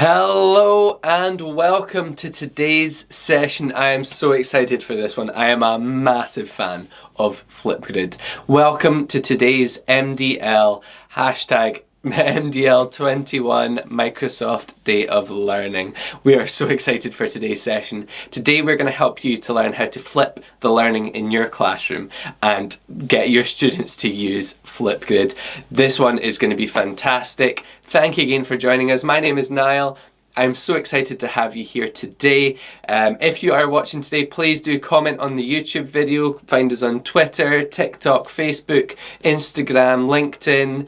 Hello and welcome to today's session. I am so excited for this one. I am a massive fan of Flipgrid. Welcome to today's MDL hashtag MDL21 Microsoft Day of Learning. We are so excited for today's session. Today we're going to help you to learn how to flip the learning in your classroom and get your students to use Flipgrid. This one is going to be fantastic. Thank you again for joining us. My name is Niall. I'm so excited to have you here today. If you are watching today, please do comment on the YouTube video. Find us on Twitter, TikTok, Facebook, Instagram, LinkedIn,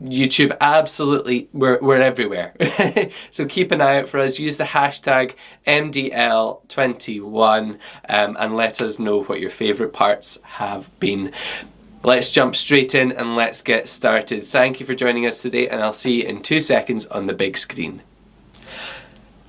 YouTube. Absolutely, we're everywhere. So keep an eye out for us. Use the hashtag MDL21 and let us know what your favourite parts have been. Let's jump straight in and let's get started. Thank you for joining us today, and I'll see you in 2 seconds on the big screen.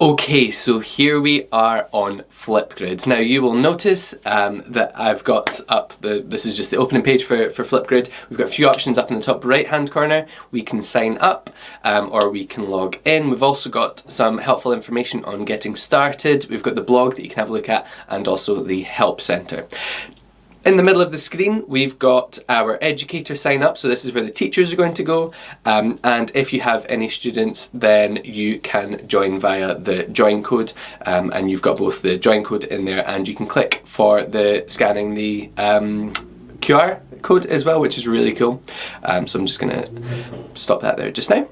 Okay, so here we are on Flipgrid. Now you will notice that I've got up, this is just the opening page for Flipgrid. We've got a few options up in the top right hand corner. We can sign up or we can log in. We've also got some helpful information on getting started. We've got the blog that you can have a look at and also the help centre. In the middle of the screen, we've got our educator sign up, so this is where the teachers are going to go, and if you have any students, then you can join via the join code, and you've got both the join code in there, and you can click for the scanning the QR code as well, which is really cool. So I'm just going to stop that there just now.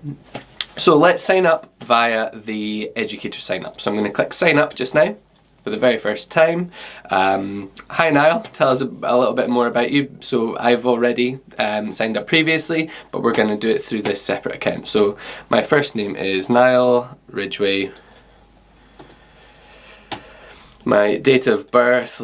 So let's sign up via the educator sign up. So I'm going to click sign up just now for the very first time. Hi Niall, tell us a little bit more about you. So I've already signed up previously, but we're going to do it through this separate account. So my first name is Niall Ridgway. My date of birth,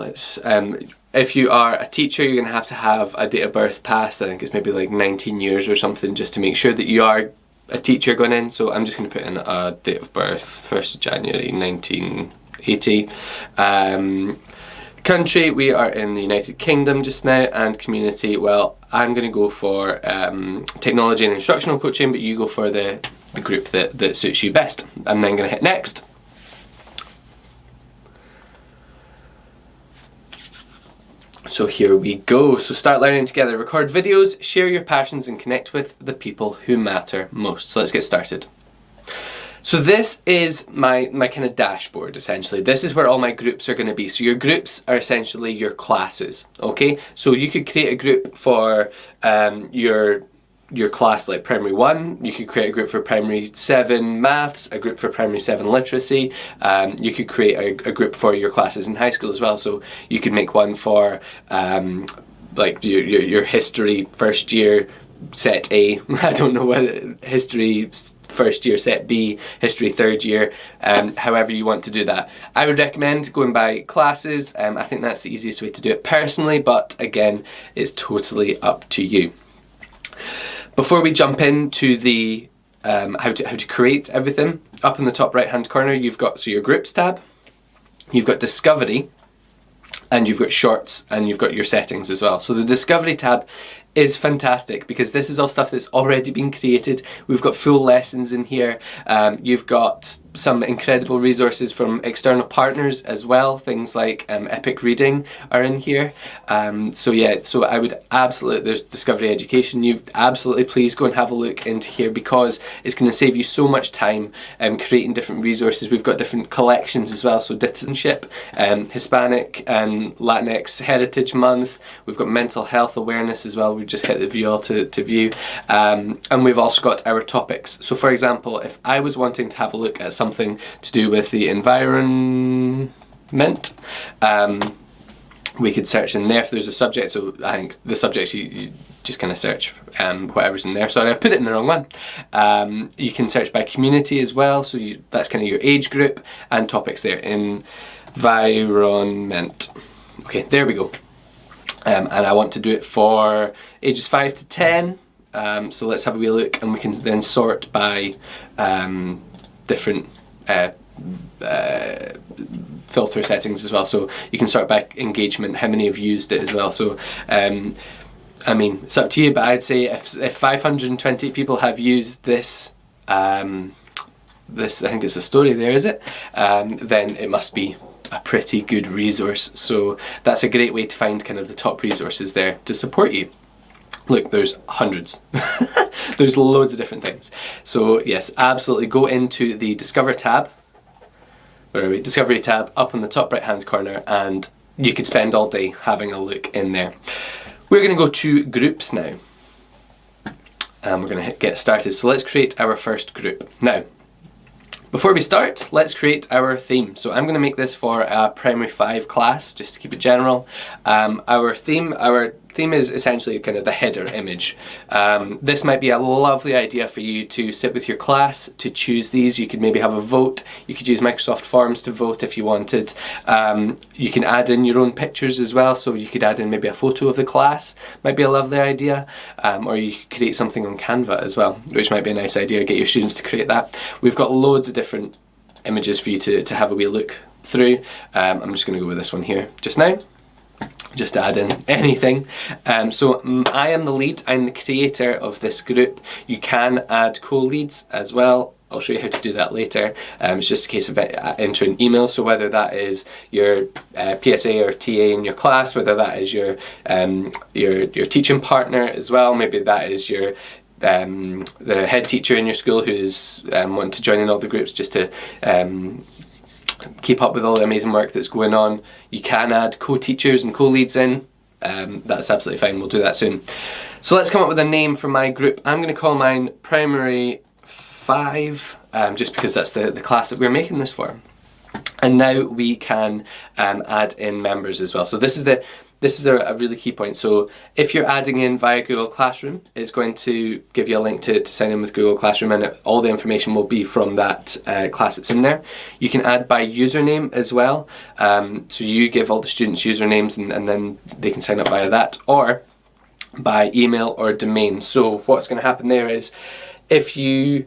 if you are a teacher, you're going to have a date of birth past, I think it's maybe like 19 years or something, just to make sure that you are a teacher going in. So I'm just going to put in a date of birth, 1st of January 1980. Country, we are in the United Kingdom just now, and community, well, I'm going to go for technology and instructional coaching, but you go for the group that suits you best. I'm then going to hit next. So here we go. So start learning together, record videos, share your passions and connect with the people who matter most. So let's get started. So this is my kind of dashboard, essentially. This is where all my groups are going to be. So your groups are essentially your classes, okay? So you could create a group for your class, like primary 1. You could create a group for primary 7 maths, a group for primary 7 literacy. You could create a group for your classes in high school as well. So you could make one for like your history first year set A. I don't know whether history first year set B, history third year, however you want to do that. I would recommend going by classes. I think that's the easiest way to do it personally, but again, it's totally up to you. Before we jump into the how to create everything, up in the top right hand corner you've got your groups tab, you've got discovery, and you've got shorts, and you've got your settings as well. So the discovery tab is fantastic because this is all stuff that's already been created. We've got full lessons in here. You've got some incredible resources from external partners as well. Things like Epic Reading are in here. So yeah, so I would absolutely, there's Discovery Education. You've absolutely, please go and have a look into here because it's going to save you so much time creating different resources. We've got different collections as well. So citizenship, Hispanic and Latinx Heritage Month. We've got mental health awareness as well. We've just hit the view all to view. And we've also got our topics. So for example, if I was wanting to have a look at something to do with the environment, we could search in there if there's a subject. So I think the subjects you just kind of search whatever's in there. Sorry, I've put it in the wrong one. You can search by community as well. So that's kind of your age group and topics there. Environment. Okay, there we go. And I want to do it for ages 5 to 10. So let's have a wee look, and we can then sort by different filter settings as well. So you can sort by engagement, how many have used it as well. So I mean, it's up to you, but I'd say if 520 people have used this this, I think it's a story there, is it? Then it must be a pretty good resource. So that's a great way to find kind of the top resources there to support you. Look, there's hundreds. There's loads of different things. So yes, absolutely go into the Discover tab. Where are we? Discovery tab up on the top right hand corner, and you could spend all day having a look in there. We're going to go to groups now. And we're going to get started. So let's create our first group. Now, before we start, let's create our theme. So I'm going to make this for a primary 5 class, just to keep it general. Our theme is essentially kind of the header image. This might be a lovely idea for you to sit with your class to choose these. You could maybe have a vote. You could use Microsoft Forms to vote if you wanted. You can add in your own pictures as well. So you could add in maybe a photo of the class. Might be a lovely idea. Or you could create something on Canva as well, which might be a nice idea. Get your students to create that. We've got loads of different images for you to have a wee look through. I'm just going to go with this one here just now, just to add in anything. So I am the lead, I'm the creator of this group. You can add co-leads as well. I'll show you how to do that later. It's just a case of entering email, so whether that is your PSA or TA in your class, whether that is your teaching partner as well, maybe that is your the head teacher in your school who's wanting to join in all the groups just to keep up with all the amazing work that's going on. You can add co-teachers and co-leads in. That's absolutely fine. We'll do that soon. So let's come up with a name for my group. I'm going to call mine Primary 5, just because that's the class that we're making this for. And now we can add in members as well. So this is a really key point. So if you're adding in via Google Classroom, it's going to give you a link to sign in with Google Classroom, and all the information will be from that class that's in there. You can add by username as well. So you give all the students usernames, and then they can sign up via that, or by email or domain. So what's going to happen there is, if you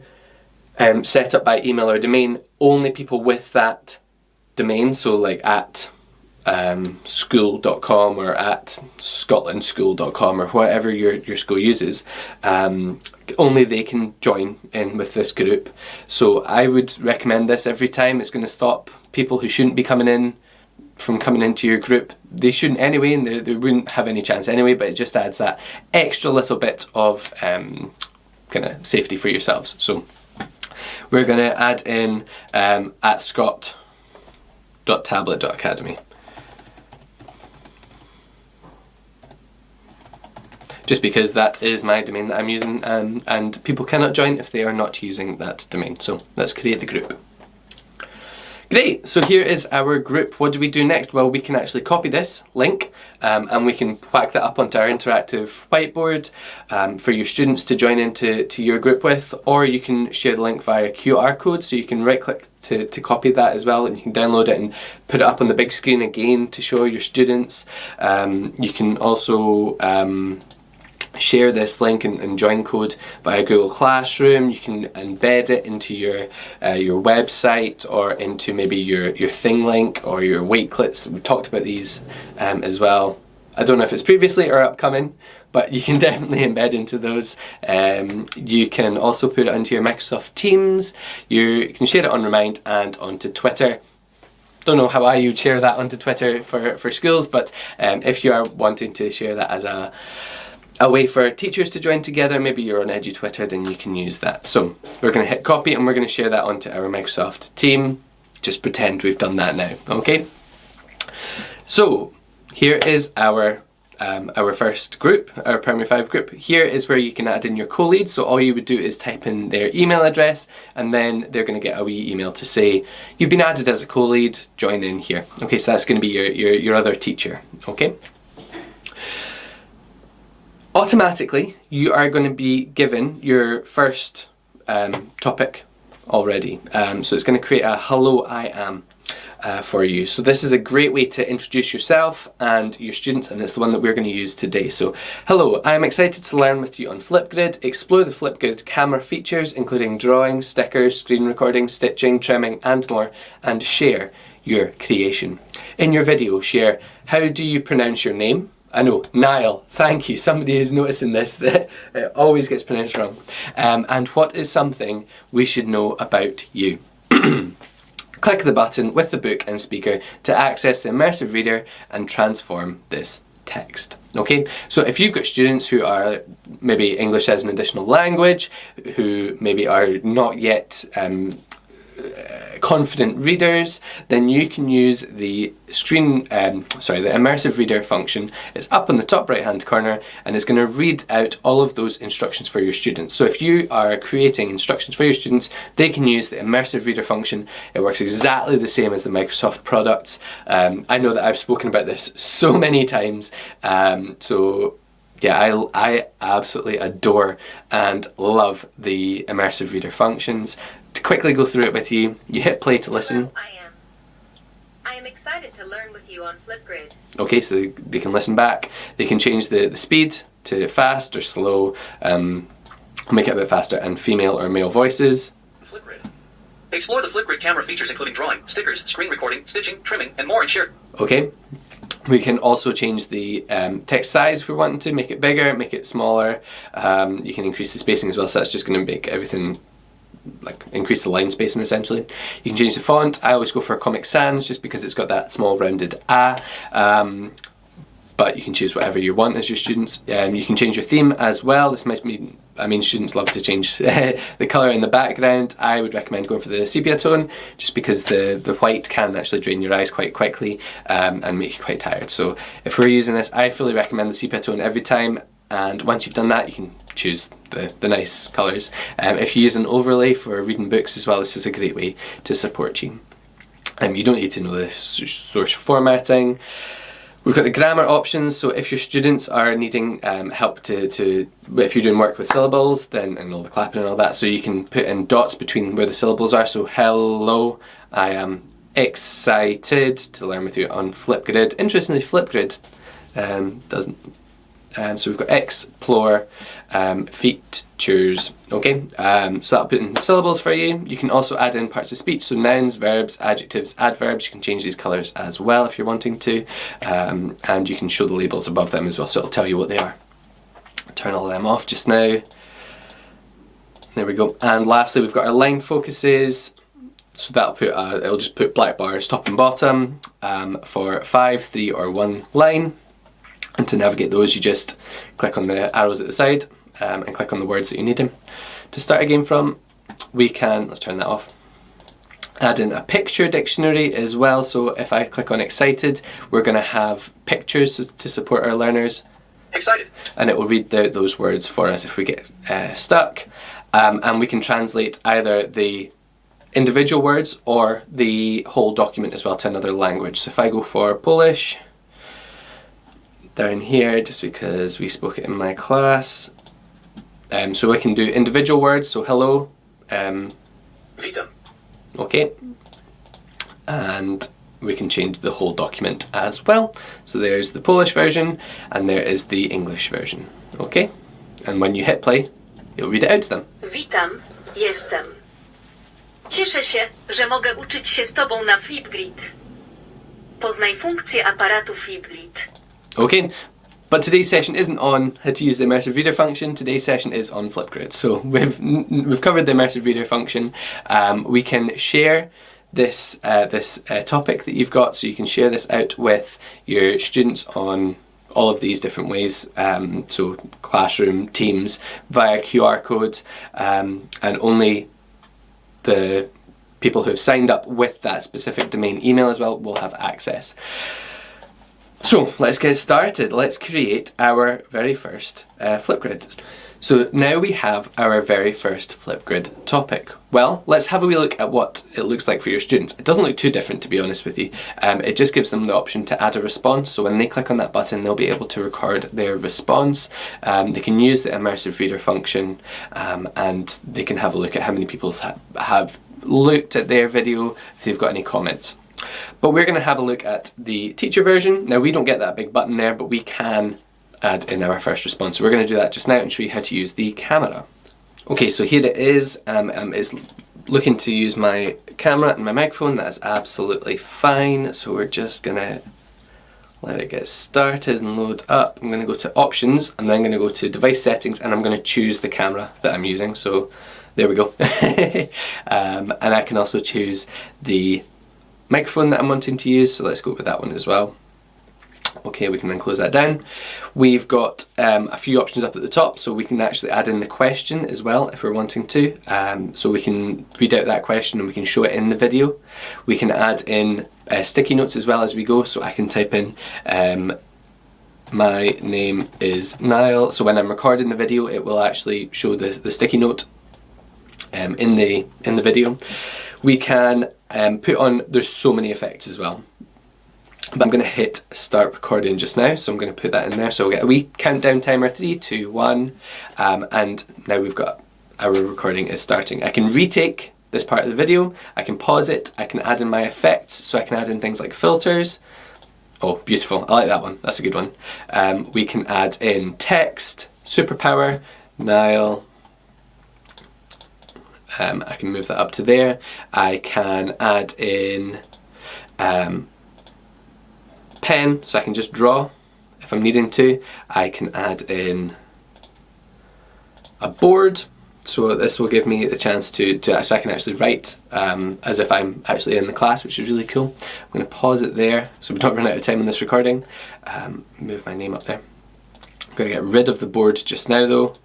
set up by email or domain, only people with that domain, so like at school.com or at scotlandschool.com or whatever your school uses, only they can join in with this group. So I would recommend this every time. It's going to stop people who shouldn't be coming in from coming into your group. They shouldn't anyway, and they wouldn't have any chance anyway, but it just adds that extra little bit of kind of safety for yourselves. So we're going to add in at scott.tablet.academy. Just because that is my domain that I'm using, and people cannot join if they are not using that domain. So let's create the group. Great, so here is our group. What do we do next? Well, we can actually copy this link and we can whack that up onto our interactive whiteboard for your students to join into your group with, or you can share the link via QR code, so you can right click to copy that as well, and you can download it and put it up on the big screen again to show your students. You can also share this link and join code via Google Classroom. You can embed it into your website, or into maybe your thing link or your Wakelets. We talked about these as well. I don't know if it's previously or upcoming, but you can definitely embed into those. You can also put it into your Microsoft Teams. You can share it on Remind and onto Twitter. Don't know how I would share that onto Twitter for schools, but if you are wanting to share that as a way for teachers to join together, maybe you're on EduTwitter, then you can use that. So we're going to hit copy, and we're going to share that onto our Microsoft team. Just pretend we've done that now, okay? So here is our first group, our Primary 5 group. Here is where you can add in your co-leads. So all you would do is type in their email address, and then they're going to get a wee email to say, you've been added as a co-lead, join in here. Okay, so that's going to be your other teacher, okay? Automatically, you are going to be given your first topic already. So it's going to create a hello, I am for you. So this is a great way to introduce yourself and your students, and it's the one that we're going to use today. So, hello, I'm excited to learn with you on Flipgrid, explore the Flipgrid camera features, including drawing, stickers, screen recording, stitching, trimming, and more, and share your creation. In your video, share how do you pronounce your name, I know, Niall, thank you. Somebody is noticing this, that it always gets pronounced wrong. And what is something we should know about you? Click the button with the book and speaker to access the immersive reader and transform this text. Okay, so if you've got students who are maybe English as an additional language, who maybe are not yet confident readers, then you can use the the immersive reader function. It's up in the top right hand corner and it's going to read out all of those instructions for your students. So if you are creating instructions for your students, they can use the immersive reader function. It works exactly the same as the Microsoft products. I know that I've spoken about this so many times, so yeah, I absolutely adore and love the immersive reader functions. To quickly go through it with you, you hit play to listen. Hello, I am excited to learn with you on Flipgrid. Okay, so they can listen back. They can change the speed to fast or slow, make it a bit faster, and female or male voices. Flipgrid. Explore the Flipgrid camera features including drawing, stickers, screen recording, stitching, trimming, and more, and share. Okay. We can also change the text size if we want to, make it bigger, make it smaller. You can increase the spacing as well, so that's just going to make everything, like, increase the line spacing essentially. You can change the font. I always go for Comic Sans just because it's got that small rounded A. But you can choose whatever you want as your students. You can change your theme as well. This might mean, students love to change the colour in the background. I would recommend going for the sepia tone just because the white can actually drain your eyes quite quickly and make you quite tired. So if we're using this, I fully recommend the sepia tone every time. And once you've done that, you can choose the nice colours. If you use an overlay for reading books as well, this is a great way to support you. You don't need to know the source formatting. We've got the grammar options, so if your students are needing help if you're doing work with syllables, then, and all the clapping and all that, so you can put in dots between where the syllables are. So hello, I am excited to learn with you on Flipgrid. Interestingly, Flipgrid doesn't. So we've got explore features. Okay, so that'll put in syllables for you. You can also add in parts of speech, so nouns, verbs, adjectives, adverbs. You can change these colours as well if you're wanting to, and you can show the labels above them as well, so it'll tell you what they are. Turn all of them off just now. There we go. And lastly, we've got our line focuses. So that'll put it'll just put black bars top and bottom for 5, 3, or 1 line. And to navigate those, you just click on the arrows at the side and click on the words that you need them. To start again from, we can, let's turn that off, add in a picture dictionary as well. So if I click on excited, we're going to have pictures to support our learners. Excited. And it will read out those words for us if we get stuck. And we can translate either the individual words or the whole document as well to another language. So if I go for Polish, down here, just because we spoke it in my class. So we can do individual words, so hello. Witam. Okay. And we can change the whole document as well. So there's the Polish version and there is the English version. Okay. And when you hit play, you'll read it out to them. Witam, jestem. Cieszę się, że mogę uczyć się z tobą na Flipgrid. Poznaj funkcje aparatu Flipgrid. Okay, but today's session isn't on how to use the immersive reader function. Today's session is on Flipgrid. So we've covered the immersive reader function. We can share this topic that you've got, so you can share this out with your students on all of these different ways. So Classroom, Teams, via QR code, and only the people who have signed up with that specific domain email as well will have access. So let's get started. Let's create our very first Flipgrid. So now we have our very first Flipgrid topic. Well, let's have a wee look at what it looks like for your students. It doesn't look too different, to be honest with you. It just gives them the option to add a response. So when they click on that button, they'll be able to record their response. They can use the immersive reader function, and they can have a look at how many people have looked at their video, if they've got any comments. But we're going to have a look at the teacher version. Now we don't get that big button there, but we can add in our first response. So we're going to do that just now and show you how to use the camera. Okay, so here it is. It's looking to use my camera and my microphone. That is absolutely fine. So we're just going to let it get started and load up. I'm going to go to options and then I'm going to go to device settings and I'm going to choose the camera that I'm using. So there we go. And I can also choose the microphone that I'm wanting to use. So let's go with that one as well. Okay, we can then close that down. We've got a few options up at the top, so we can actually add in the question as well if we're wanting to. So we can read out that question and we can show it in the video. We can add in sticky notes as well as we go, so I can type in my name is Niall, so when I'm recording the video it will actually show the sticky note in the video. We can put on, there's so many effects as well. But I'm going to hit start recording just now, so I'm going to put that in there. So we'll get a wee countdown timer, 3, 2, 1, and now we've got our recording is starting. I can retake this part of the video, I can pause it, I can add in my effects, so I can add in things like filters. Oh, beautiful, I like that one, that's a good one. We can add in text, superpower, Niall. I can move that up to there. I can add in pen, so I can just draw if I'm needing to. I can add in a board, so this will give me the chance so I can actually write as if I'm actually in the class, which is really cool. I'm going to pause it there so we don't run out of time on this recording. Move my name up there. I'm going to get rid of the board just now though.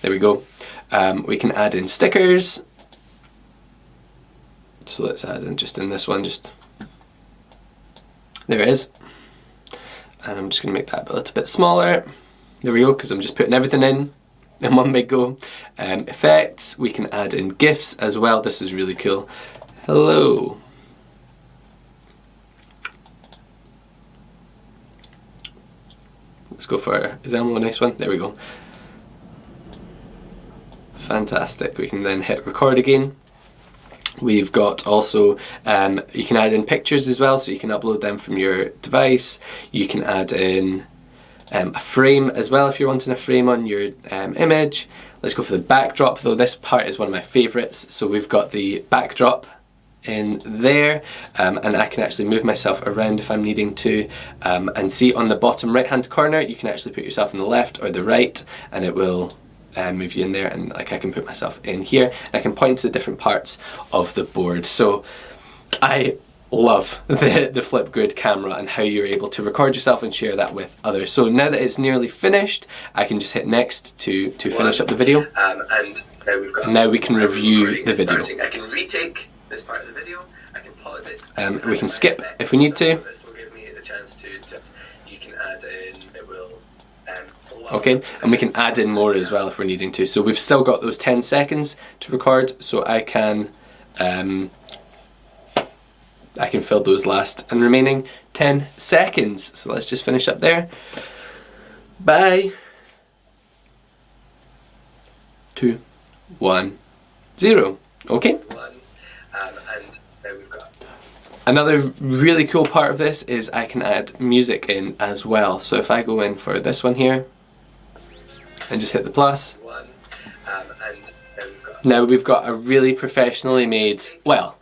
There we go. We can add in stickers, so let's add in just in this one, just there it is. And I'm just going to make that a little bit smaller. There we go, because I'm just putting everything in one big go. Effects, we can add in GIFs as well. This is really cool. Hello. Let's go for, is Elmo a nice one? There we go. Fantastic. We can then hit record again. We've got also, you can add in pictures as well, so you can upload them from your device. You can add in a frame as well if you're wanting a frame on your image. Let's go for the backdrop though. This part is one of my favourites. So we've got the backdrop in there, and I can actually move myself around if I'm needing to, and see on the bottom right hand corner you can actually put yourself on the left or the right and it will move you in there, and like I can put myself in here. I can point to the different parts of the board. So I love the Flipgrid camera and how you're able to record yourself and share that with others. So now that it's nearly finished, I can just hit next to finish up the video, and now we can review the video. I can retake this part of the video, I can pause it, we can skip if we need to. This will give me the chance to just, you can add in, it will okay, and we can add in more as well if we're needing to. So we've still got those 10 seconds to record, so I can fill those last and remaining 10 seconds. So let's just finish up there. Bye. 2, 1, 0. Okay. And now we've got another really cool part of this is I can add music in as well. So if I go in for this one here and just hit the plus, now we've got a really professionally made, well,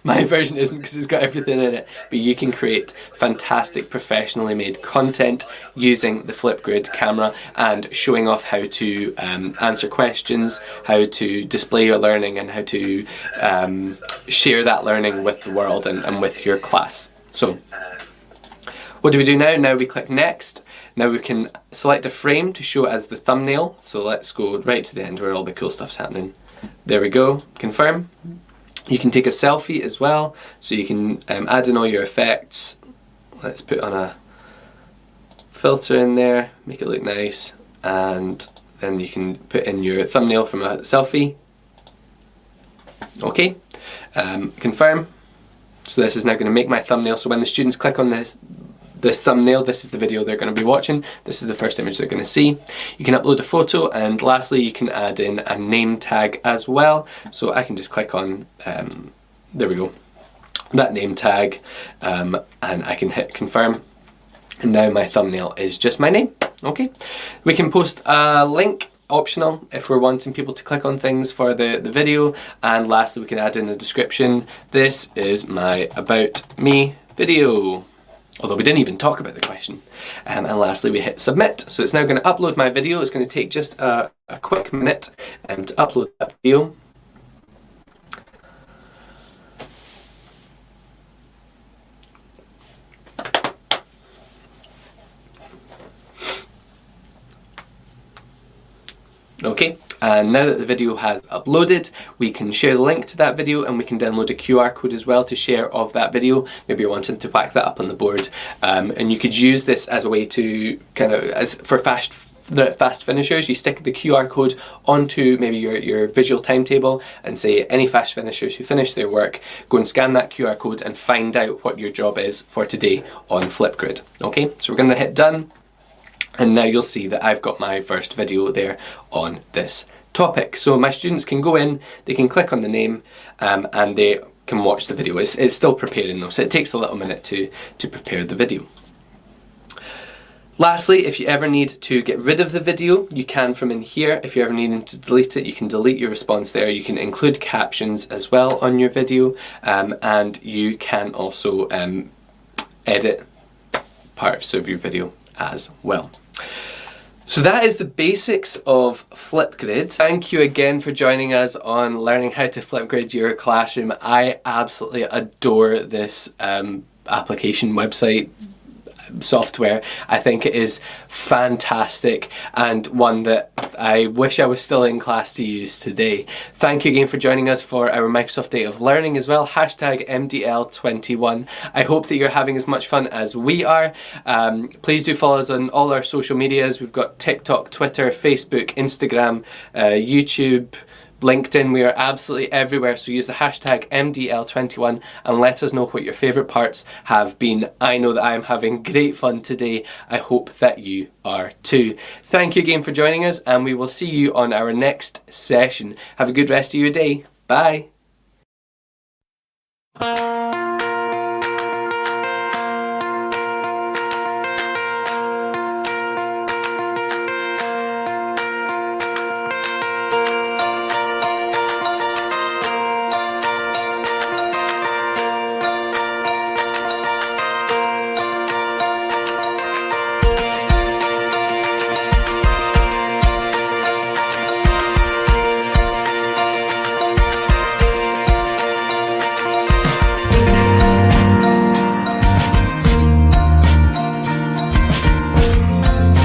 my version isn't because it's got everything in it, but you can create fantastic professionally made content using the Flipgrid camera and showing off how to answer questions, how to display your learning, and how to share that learning with the world and with your class. So what do we do now? Now we click next. Now we can select a frame to show as the thumbnail. So let's go right to the end where all the cool stuff's happening. There we go, confirm. You can take a selfie as well, so you can add in all your effects. Let's put on a filter in there, make it look nice, and then you can put in your thumbnail from a selfie. Okay, confirm. So this is now going to make my thumbnail, so when the students click on this thumbnail, this is the video they're going to be watching. This is the first image they're going to see. You can upload a photo, and lastly you can add in a name tag as well. So I can just click on, there we go, that name tag, and I can hit confirm. And now my thumbnail is just my name. Okay, we can post a link, optional, if we're wanting people to click on things for the video. And lastly we can add in a description. This is my about me video. although we didn't even talk about the question. And lastly, we hit submit. So it's now going to upload my video. It's going to take just a quick minute to upload that video. Okay, and now that the video has uploaded, we can share the link to that video, and we can download a QR code as well to share of that video. Maybe you're wanting to whack that up on the board, and you could use this as a way to kind of, for fast finishers, you stick the QR code onto maybe your visual timetable and say any fast finishers who finish their work, go and scan that QR code and find out what your job is for today on Flipgrid. Okay, so we're going to hit done. And now you'll see that I've got my first video there on this topic. So my students can go in, they can click on the name, and they can watch the video. It's still preparing though, so it takes a little minute to prepare the video. Lastly, if you ever need to get rid of the video, you can from in here. If you're ever needing to delete it, you can delete your response there. You can include captions as well on your video, and you can also edit parts of your video as well. So that is the basics of Flipgrid. Thank you again for joining us on learning how to Flipgrid your classroom. I absolutely adore this application, website, software. I think it is fantastic, and one that I wish I was still in class to use today. Thank you again for joining us for our Microsoft Day of Learning as well, hashtag MDL21. I hope that you're having as much fun as we are. Please do follow us on all our social medias. We've got TikTok, Twitter, Facebook, Instagram, YouTube, LinkedIn. We are absolutely everywhere, so use the hashtag MDL21 and let us know what your favourite parts have been. I know that I am having great fun today. I hope that you are too. Thank you again for joining us, and we will see you on our next session. Have a good rest of your day. Bye.